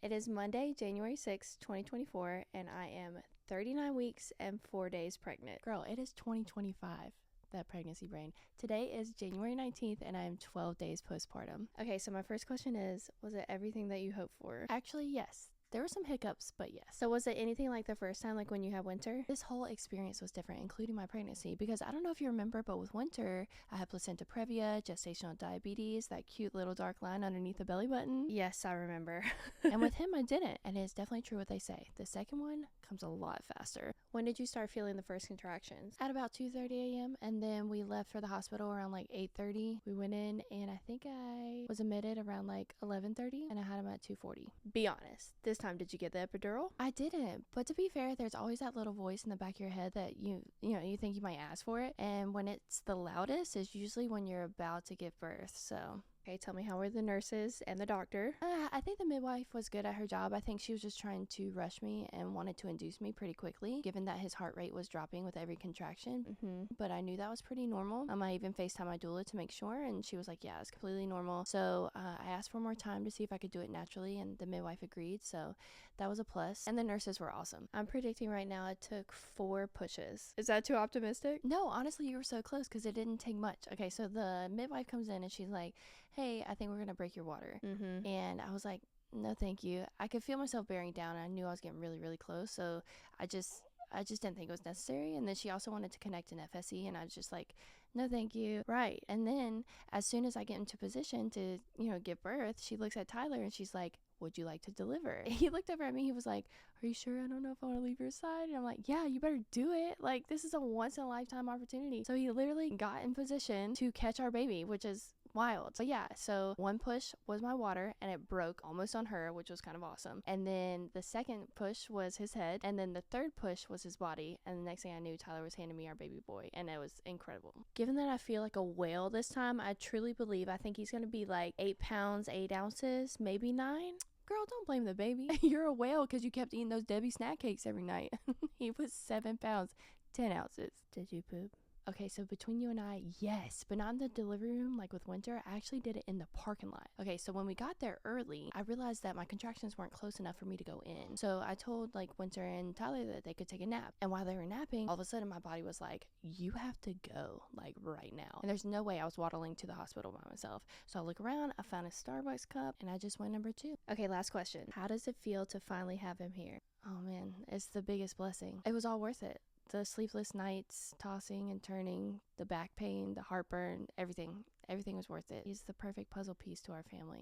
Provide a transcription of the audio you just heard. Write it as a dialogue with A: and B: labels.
A: It is Monday, January 6th, 2024, and I am 39 weeks and 4 days pregnant.
B: Girl, it is 2025, that pregnancy brain. Today is January 19th, and I am 12 days postpartum.
A: Okay, so my first question is, was it everything that you hoped for?
B: Actually, yes. There were some hiccups, but yes.
A: So was it anything like the first time, like when you had Winter?
B: This whole experience was different, including my pregnancy, because I don't know if you remember, but with Winter, I had placenta previa, gestational diabetes, that cute little dark line underneath the belly button.
A: Yes, I remember.
B: And with him, I didn't, and it's definitely true what they say. The second one comes a lot faster.
A: When did you start feeling the first contractions?
B: At about 2:30 a.m., and then we left for the hospital around like 8:30. We went in, and I think I was admitted around like 11:30, and I had him at 2:40.
A: Be honest, this time did you get the epidural?
B: I didn't, but to be fair, there's always that little voice in the back of your head that you think you might ask for it, and when it's the loudest is usually when you're about to give birth. So
A: Okay, tell me, how were the nurses and the doctor?
B: I think the midwife was good at her job. I think she was just trying to rush me and wanted to induce me pretty quickly, given that his heart rate was dropping with every contraction. But I knew that was pretty normal. I even FaceTime my doula to make sure, and she was like, yeah, it's completely normal. So I asked for more time to see if I could do it naturally, and the midwife agreed. So that was a plus. And the nurses were awesome.
A: I'm predicting right now it took 4 pushes. Is that too optimistic?
B: No, honestly, you were so close because it didn't take much. Okay, so the midwife comes in and she's like, hey, I think we're going to break your water. And I was like, no, thank you. I could feel myself bearing down. And I knew I was getting really, really close. So I just didn't think it was necessary. And then she also wanted to connect an FSE, and I was just like, no, thank you. Right. And then as soon as I get into position to, give birth, she looks at Tyler and she's like, would you like to deliver? He looked over at me. He was like, are you sure? I don't know if I want to leave your side. And I'm like, yeah, you better do it. Like, this is a once in a lifetime opportunity. So he literally got in position to catch our baby, which is wild. But yeah, so one push was my water and it broke almost on her, which was kind of awesome. And then the second push was his head, and then the third push was his body, and the next thing I knew, Tyler was handing me our baby boy, and it was incredible.
A: Given that I feel like a whale this time, I truly believe I think he's gonna be like 8 pounds 8 ounces, maybe 9.
B: Girl, don't blame the baby. You're a whale because you kept eating those Debbie snack cakes every night. He was 7 pounds 10 ounces.
A: Did you poop?
B: Okay, so between you and I, yes, but not in the delivery room like with Winter. I actually did it in the parking lot. Okay, so when we got there early, I realized that my contractions weren't close enough for me to go in. So I told like Winter and Tyler that they could take a nap. And while they were napping, all of a sudden my body was like, you have to go, like right now. And there's no way I was waddling to the hospital by myself. So I look around, I found a Starbucks cup, and I just went number 2.
A: Okay, last question. How does it feel to finally have him here?
B: Oh man, it's the biggest blessing. It was all worth it. The sleepless nights, tossing and turning, the back pain, the heartburn, everything was worth it. He's the perfect puzzle piece to our family.